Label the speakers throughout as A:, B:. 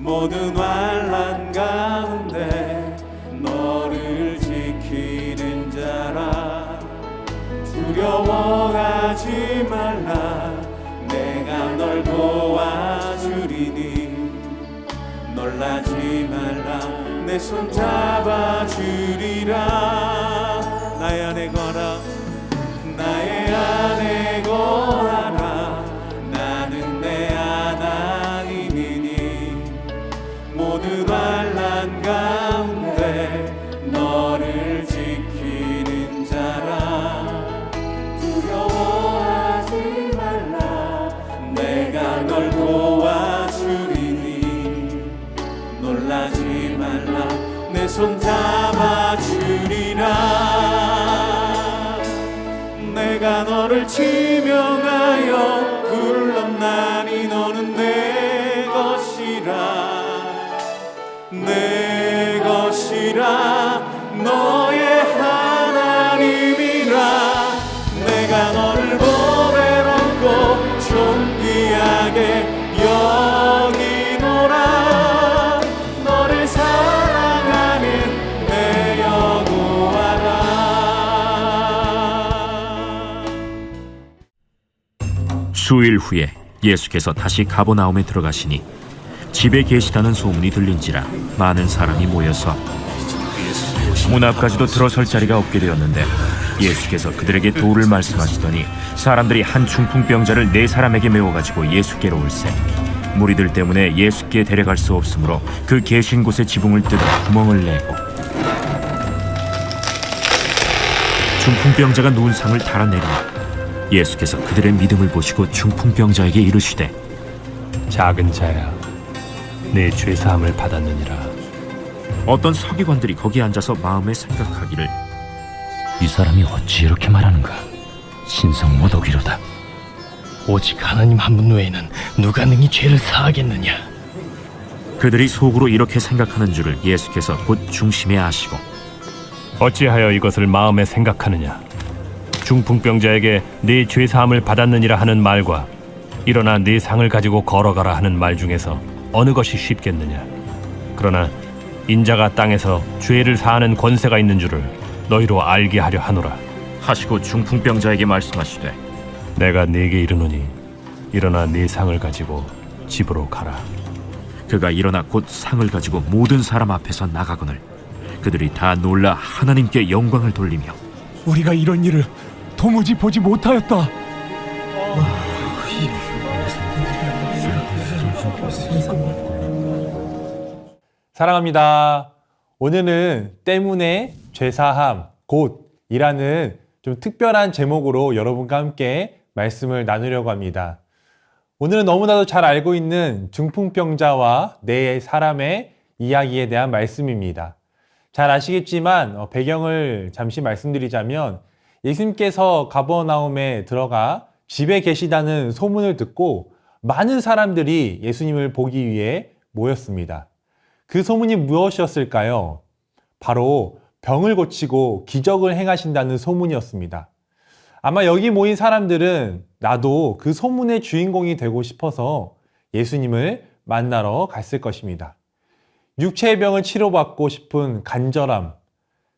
A: 모든 환난 가운데 너를 지키는 자라. 두려워하지 말라. 내가 널 도와주리니 놀라지 말라. 내 손 잡아주리라. 나의 안에 거라. 나의 안에 거하라. 나는 내 하나님이니 모든 환난 가운데 너를 지키는 자라. 두려워하지 말라. 내가 널 도와주리니 놀라지 말라. 내 손 잡아주리라. 내가 너를 지명하여 불렀나니 너는 내 것이라. 내 것이라. 너의 하나님이라. 내가 너를 몸에 안고 존귀하게 여기노라. 너를 사랑하는 내 여호와라.
B: 수일 후에 예수께서 다시 가버나움에 들어가시니 집에 계시다는 소문이 들린지라 많은 사람이 모여서 문 앞까지도 들어설 자리가 없게 되었는데 예수께서 그들에게 도를 말씀하시더니 사람들이 한 중풍병자를 4사람에게 메워가지고 예수께로 올세 무리들 때문에 예수께 데려갈 수 없으므로 그 계신 곳에 지붕을 뜯어 구멍을 내고 중풍병자가 누운 상을 달아내리니 예수께서 그들의 믿음을 보시고 중풍병자에게 이르시되
C: 작은 자야, 내 죄사함을 받았느니라.
B: 어떤 서기관들이 거기 앉아서 마음에 생각하기를
D: 이 사람이 어찌 이렇게 말하는가? 신성 모독이로다.
E: 오직 하나님 한 분 외에는 누가 능히 죄를 사하겠느냐?
B: 그들이 속으로 이렇게 생각하는 줄을 예수께서 곧 중심에 아시고
C: 어찌하여 이것을 마음에 생각하느냐? 중풍병자에게 네 죄사함을 받았느니라 하는 말과 일어나 네 상을 가지고 걸어가라 하는 말 중에서 어느 것이 쉽겠느냐? 그러나 인자가 땅에서 죄를 사하는 권세가 있는 줄을 너희로 알게 하려 하노라.
B: 하시고 중풍병자에게 말씀하시되
C: 내가 네게 이르노니 일어나 네 상을 가지고 집으로 가라.
B: 그가 일어나 곧 상을 가지고 모든 사람 앞에서 나가거늘 그들이 다 놀라 하나님께 영광을 돌리며
F: 우리가 이런 일을 도무지 보지 못하였다.
G: 사랑합니다. 오늘은 때문에 죄사함 곧이라는 좀 특별한 제목으로 여러분과 함께 말씀을 나누려고 합니다. 오늘은 너무나도 잘 알고 있는 중풍병자와 네 사람의 이야기에 대한 말씀입니다. 잘 아시겠지만 배경을 잠시 말씀드리자면 예수님께서 가버나움에 들어가 집에 계시다는 소문을 듣고 많은 사람들이 예수님을 보기 위해 모였습니다. 그 소문이 무엇이었을까요? 바로 병을 고치고 기적을 행하신다는 소문이었습니다. 아마 여기 모인 사람들은 나도 그 소문의 주인공이 되고 싶어서 예수님을 만나러 갔을 것입니다. 육체의 병을 치료받고 싶은 간절함,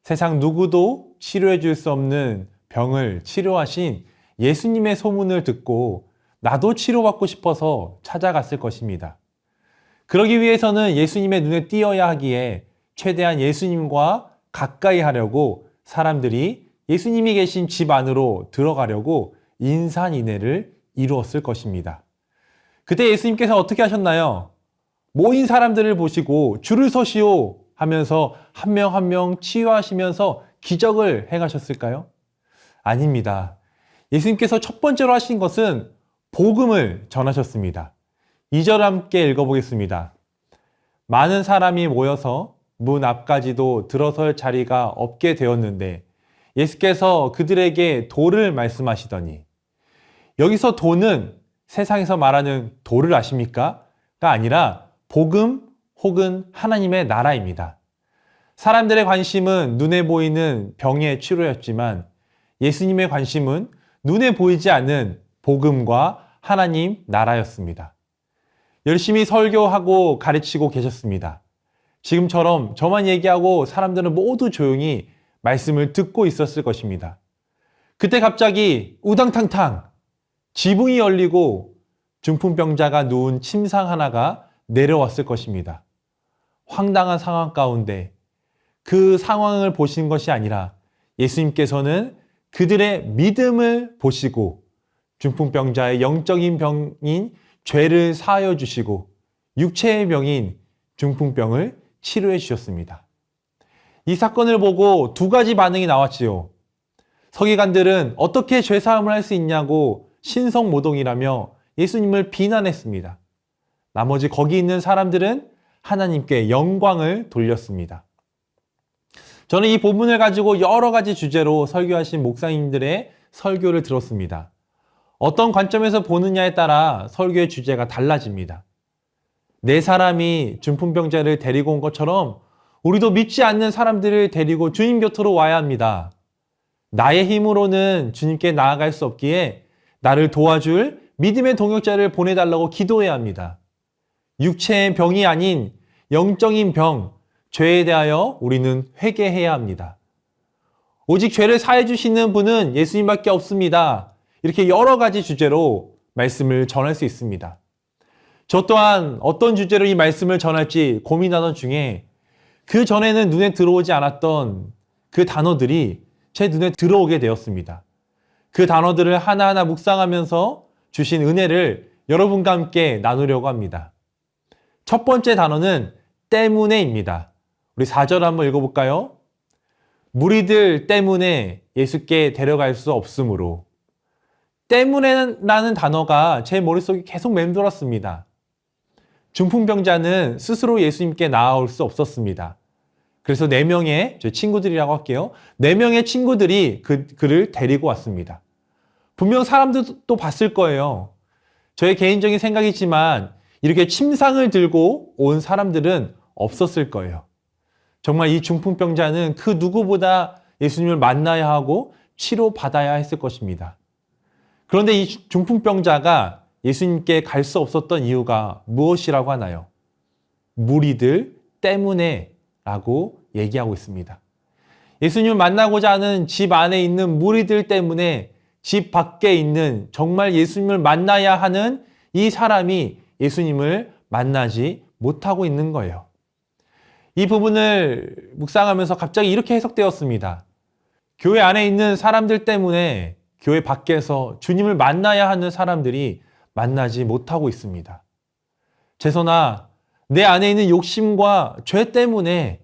G: 세상 누구도 치료해 줄 수 없는 병을 치료하신 예수님의 소문을 듣고 나도 치료받고 싶어서 찾아갔을 것입니다. 그러기 위해서는 예수님의 눈에 띄어야 하기에 최대한 예수님과 가까이 하려고 사람들이 예수님이 계신 집 안으로 들어가려고 인산인해를 이루었을 것입니다. 그때 예수님께서 어떻게 하셨나요? 모인 사람들을 보시고 줄을 서시오 하면서 한 명 한 명 치유하시면서 기적을 행하셨을까요? 아닙니다. 예수님께서 첫 번째로 하신 것은 복음을 전하셨습니다. 2절 함께 읽어보겠습니다. 많은 사람이 모여서 문 앞까지도 들어설 자리가 없게 되었는데 예수께서 그들에게 도를 말씀하시더니, 여기서 도는 세상에서 말하는 도를 아십니까? 가 아니라 복음 혹은 하나님의 나라입니다. 사람들의 관심은 눈에 보이는 병의 치료였지만 예수님의 관심은 눈에 보이지 않는 복음과 하나님 나라였습니다. 열심히 설교하고 가르치고 계셨습니다. 지금처럼 저만 얘기하고 사람들은 모두 조용히 말씀을 듣고 있었을 것입니다. 그때 갑자기 우당탕탕 지붕이 열리고 중풍병자가 누운 침상 하나가 내려왔을 것입니다. 황당한 상황 가운데 그 상황을 보신 것이 아니라 예수님께서는 그들의 믿음을 보시고 중풍병자의 영적인 병인 죄를 사하여 주시고 육체의 병인 중풍병을 치료해 주셨습니다. 이 사건을 보고 두 가지 반응이 나왔지요. 서기관들은 어떻게 죄사함을 할 수 있냐고 신성모독이라며 예수님을 비난했습니다. 나머지 거기 있는 사람들은 하나님께 영광을 돌렸습니다. 저는 이 본문을 가지고 여러 가지 주제로 설교하신 목사님들의 설교를 들었습니다. 어떤 관점에서 보느냐에 따라 설교의 주제가 달라집니다. 네 사람이 중풍병자를 데리고 온 것처럼 우리도 믿지 않는 사람들을 데리고 주님 곁으로 와야 합니다. 나의 힘으로는 주님께 나아갈 수 없기에 나를 도와줄 믿음의 동역자를 보내달라고 기도해야 합니다. 육체의 병이 아닌 영적인 병, 죄에 대하여 우리는 회개해야 합니다. 오직 죄를 사해 주시는 분은 예수님밖에 없습니다. 이렇게 여러 가지 주제로 말씀을 전할 수 있습니다. 저 또한 어떤 주제로 이 말씀을 전할지 고민하던 중에 그 전에는 눈에 들어오지 않았던 그 단어들이 제 눈에 들어오게 되었습니다. 그 단어들을 하나하나 묵상하면서 주신 은혜를 여러분과 함께 나누려고 합니다. 첫 번째 단어는 때문에입니다. 우리 4절 한번 읽어볼까요? 무리들 때문에 예수께 데려갈 수 없으므로. 때문에라는 단어가 제 머릿속에 계속 맴돌았습니다. 중풍병자는 스스로 예수님께 나아올 수 없었습니다. 그래서 4명의, 제 친구들이라고 할게요. 4명의 친구들이 그를 데리고 왔습니다. 분명 사람들도 봤을 거예요. 저의 개인적인 생각이지만 이렇게 침상을 들고 온 사람들은 없었을 거예요. 정말 이 중풍병자는 그 누구보다 예수님을 만나야 하고 치료받아야 했을 것입니다. 그런데 이 중풍병자가 예수님께 갈 수 없었던 이유가 무엇이라고 하나요? 무리들 때문에 라고 얘기하고 있습니다. 예수님을 만나고자 하는 집 안에 있는 무리들 때문에 집 밖에 있는 정말 예수님을 만나야 하는 이 사람이 예수님을 만나지 못하고 있는 거예요. 이 부분을 묵상하면서 갑자기 이렇게 해석되었습니다. 교회 안에 있는 사람들 때문에 교회 밖에서 주님을 만나야 하는 사람들이 만나지 못하고 있습니다. 제선아, 내 안에 있는 욕심과 죄 때문에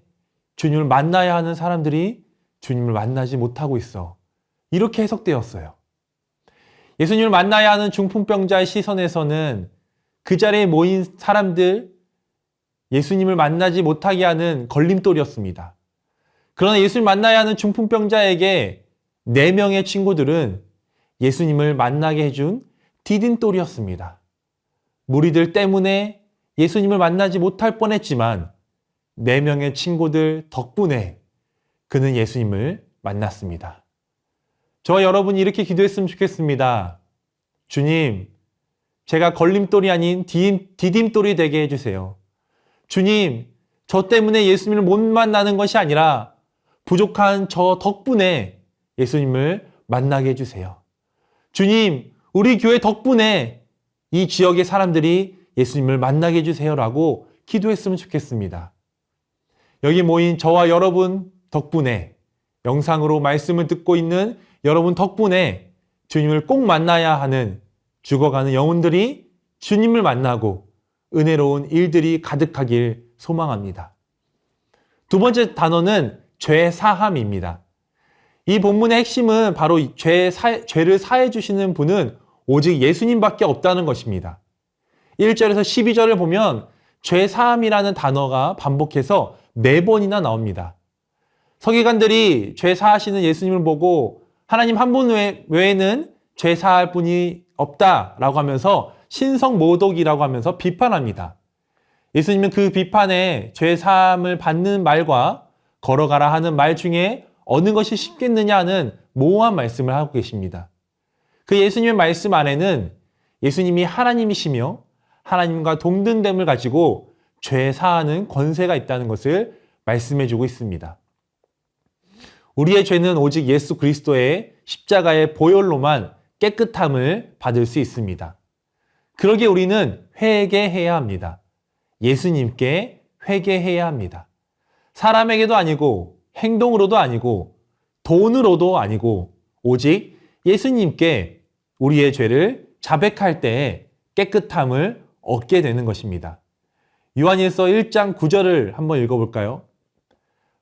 G: 주님을 만나야 하는 사람들이 주님을 만나지 못하고 있어. 이렇게 해석되었어요. 예수님을 만나야 하는 중풍병자의 시선에서는 그 자리에 모인 사람들, 예수님을 만나지 못하게 하는 걸림돌이었습니다. 그러나 예수님을 만나야 하는 중풍병자에게 4명의 친구들은 예수님을 만나게 해준 디딤돌이었습니다. 무리들 때문에 예수님을 만나지 못할 뻔했지만 4명의 친구들 덕분에 그는 예수님을 만났습니다. 저와 여러분이 이렇게 기도했으면 좋겠습니다. 주님, 제가 걸림돌이 아닌 디딤돌이 되게 해주세요. 주님, 저 때문에 예수님을 못 만나는 것이 아니라 부족한 저 덕분에 예수님을 만나게 해주세요. 주님, 우리 교회 덕분에 이 지역의 사람들이 예수님을 만나게 해주세요라고 기도했으면 좋겠습니다. 여기 모인 저와 여러분 덕분에, 영상으로 말씀을 듣고 있는 여러분 덕분에 주님을 꼭 만나야 하는 죽어가는 영혼들이 주님을 만나고 은혜로운 일들이 가득하길 소망합니다. 두 번째 단어는 죄사함입니다. 이 본문의 핵심은 바로 죄를 사해 주시는 분은 오직 예수님밖에 없다는 것입니다. 1절에서 12절을 보면 죄사함이라는 단어가 반복해서 4번이나 나옵니다. 서기관들이 죄사하시는 예수님을 보고 하나님 한 분 외에는 죄사할 분이 없다라고 하면서 신성모독이라고 하면서 비판합니다. 예수님은 그 비판에 죄사함을 받는 말과 걸어가라 하는 말 중에 어느 것이 쉽겠느냐 하는 모호한 말씀을 하고 계십니다. 그 예수님의 말씀 안에는 예수님이 하나님이시며 하나님과 동등됨을 가지고 죄 사하는 권세가 있다는 것을 말씀해 주고 있습니다. 우리의 죄는 오직 예수 그리스도의 십자가의 보혈로만 깨끗함을 받을 수 있습니다. 그러기에 우리는 회개해야 합니다. 예수님께 회개해야 합니다. 사람에게도 아니고 행동으로도 아니고 돈으로도 아니고 오직 예수님께 우리의 죄를 자백할 때에 깨끗함을 얻게 되는 것입니다. 요한일서 1장 9절을 한번 읽어볼까요?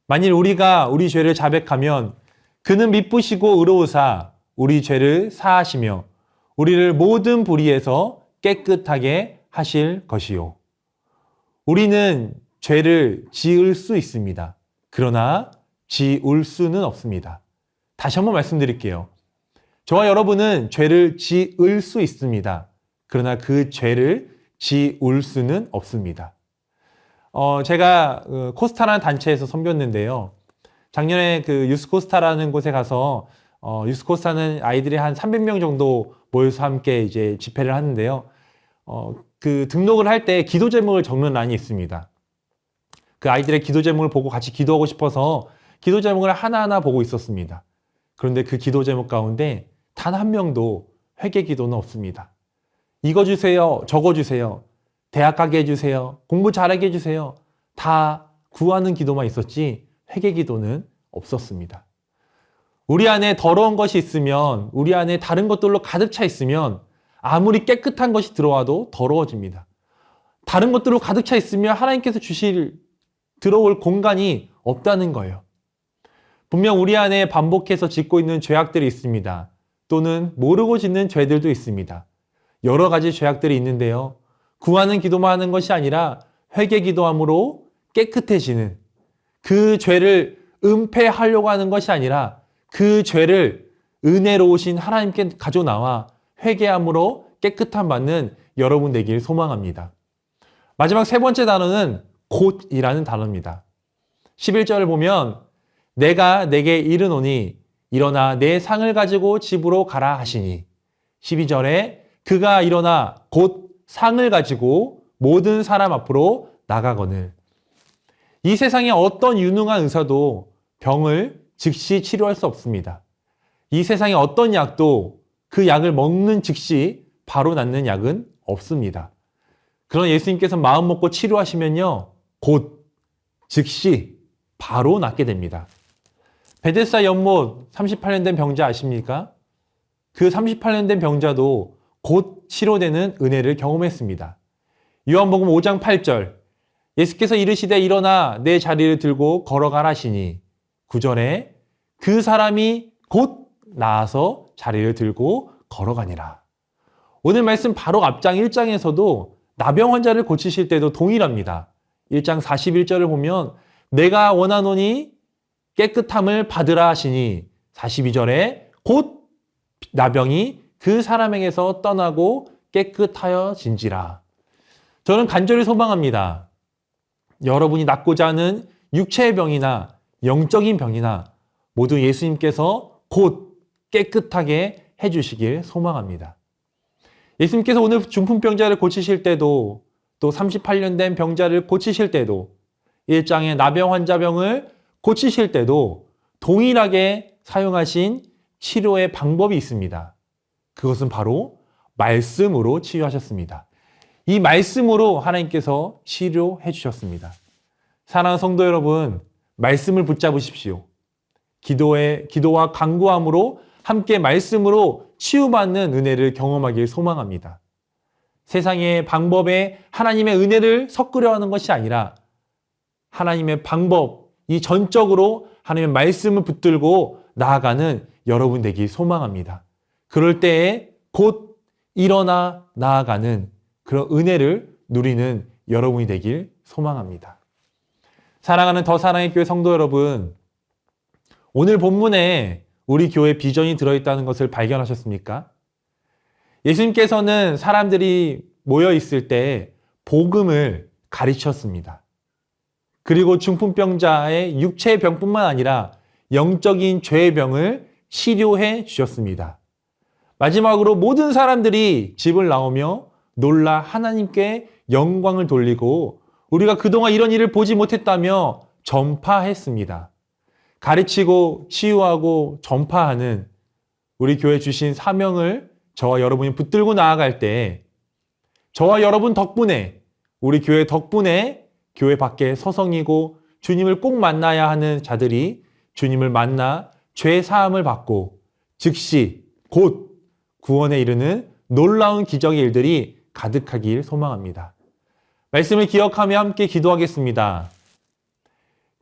G: 만일 우리가 우리 죄를 자백하면 그는 미쁘시고 의로우사 우리 죄를 사하시며 우리를 모든 불의에서 깨끗하게 하실 것이요. 우리는 죄를 지을 수 있습니다. 그러나 지울 수는 없습니다. 다시 한번 말씀드릴게요. 저와 여러분은 죄를 지을 수 있습니다. 그러나 그 죄를 지울 수는 없습니다. 제가 코스타라는 단체에서 섬겼는데요. 작년에 그 유스코스타라는 곳에 가서 유스코스타는 아이들이 한 300명 정도 모여서 함께 이제 집회를 하는데요. 그 등록을 할 때 기도 제목을 적는 란이 있습니다. 그 아이들의 기도 제목을 보고 같이 기도하고 싶어서 기도 제목을 하나하나 보고 있었습니다. 그런데 그 기도 제목 가운데 단 한 명도 회개 기도는 없습니다. 이거 주세요, 저거 주세요, 대학 가게 해주세요, 공부 잘하게 해주세요. 다 구하는 기도만 있었지 회개 기도는 없었습니다. 우리 안에 더러운 것이 있으면, 우리 안에 다른 것들로 가득 차 있으면 아무리 깨끗한 것이 들어와도 더러워집니다. 다른 것들로 가득 차 있으면 하나님께서 들어올 공간이 없다는 거예요. 분명 우리 안에 반복해서 짓고 있는 죄악들이 있습니다. 또는 모르고 짓는 죄들도 있습니다. 여러 가지 죄악들이 있는데요. 구하는 기도만 하는 것이 아니라 회개 기도함으로 깨끗해지는, 그 죄를 은폐하려고 하는 것이 아니라 그 죄를 은혜로우신 하나님께 가져 나와 회개함으로 깨끗함 받는 여러분 되길 소망합니다. 마지막 세 번째 단어는 곧이라는 단어입니다. 11절을 보면 내가 내게 이르노니 일어나 내 상을 가지고 집으로 가라 하시니, 12절에 그가 일어나 곧 상을 가지고 모든 사람 앞으로 나가거늘. 이 세상에 어떤 유능한 의사도 병을 즉시 치료할 수 없습니다. 이 세상에 어떤 약도 그 약을 먹는 즉시 바로 낫는 약은 없습니다. 그러나 예수님께서 마음 먹고 치료하시면요, 곧 즉시 바로 낫게 됩니다. 베데스다 연못 38년 된 병자 아십니까? 그 38년 된 병자도 곧 치료되는 은혜를 경험했습니다. 요한복음 5장 8절, 예수께서 이르시되 일어나 내 자리를 들고 걸어가라 하시니, 9절에 그 사람이 곧 나아서 자리를 들고 걸어가니라. 오늘 말씀 바로 앞장 1장에서도 나병 환자를 고치실 때도 동일합니다. 1장 41절을 보면 내가 원하노니 깨끗함을 받으라 하시니, 42절에 곧 나병이 그 사람에게서 떠나고 깨끗하여진지라. 저는 간절히 소망합니다. 여러분이 낫고자 하는 육체의 병이나 영적인 병이나 모두 예수님께서 곧 깨끗하게 해주시길 소망합니다. 예수님께서 오늘 중풍병자를 고치실 때도, 또 38년 된 병자를 고치실 때도, 1장의 나병 환자병을 고치실 때도 동일하게 사용하신 치료의 방법이 있습니다. 그것은 바로 말씀으로 치유하셨습니다. 이 말씀으로 하나님께서 치료해 주셨습니다. 사랑하는 성도 여러분, 말씀을 붙잡으십시오. 기도와 간구함으로 함께 말씀으로 치유받는 은혜를 경험하길 소망합니다. 세상의 방법에 하나님의 은혜를 섞으려 하는 것이 아니라 하나님의 방법, 이 전적으로 하나님의 말씀을 붙들고 나아가는 여러분 되길 소망합니다. 그럴 때에 곧 일어나 나아가는 그런 은혜를 누리는 여러분이 되길 소망합니다. 사랑하는 더 사랑의 교회 성도 여러분, 오늘 본문에 우리 교회 비전이 들어있다는 것을 발견하셨습니까? 예수님께서는 사람들이 모여 있을 때 복음을 가르쳤습니다. 그리고 중풍병자의 육체의 병뿐만 아니라 영적인 죄의 병을 치료해 주셨습니다. 마지막으로 모든 사람들이 집을 나오며 놀라 하나님께 영광을 돌리고 우리가 그동안 이런 일을 보지 못했다며 전파했습니다. 가르치고 치유하고 전파하는 우리 교회 주신 사명을 저와 여러분이 붙들고 나아갈 때 저와 여러분 덕분에 우리 교회 덕분에 교회 밖에 서성이고 주님을 꼭 만나야 하는 자들이 주님을 만나 죄 사함을 받고 즉시 곧 구원에 이르는 놀라운 기적의 일들이 가득하길 소망합니다. 말씀을 기억하며 함께 기도하겠습니다.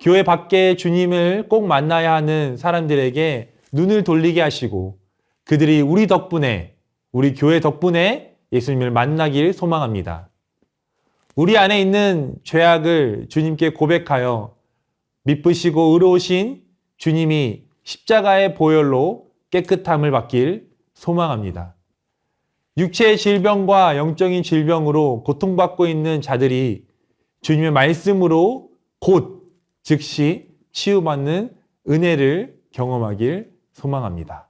G: 교회 밖에 주님을 꼭 만나야 하는 사람들에게 눈을 돌리게 하시고 그들이 우리 덕분에 우리 교회 덕분에 예수님을 만나길 소망합니다. 우리 안에 있는 죄악을 주님께 고백하여 미쁘시고 의로우신 주님이 십자가의 보혈로 깨끗함을 받길 소망합니다. 육체의 질병과 영적인 질병으로 고통받고 있는 자들이 주님의 말씀으로 곧 즉시 치유받는 은혜를 경험하길 소망합니다.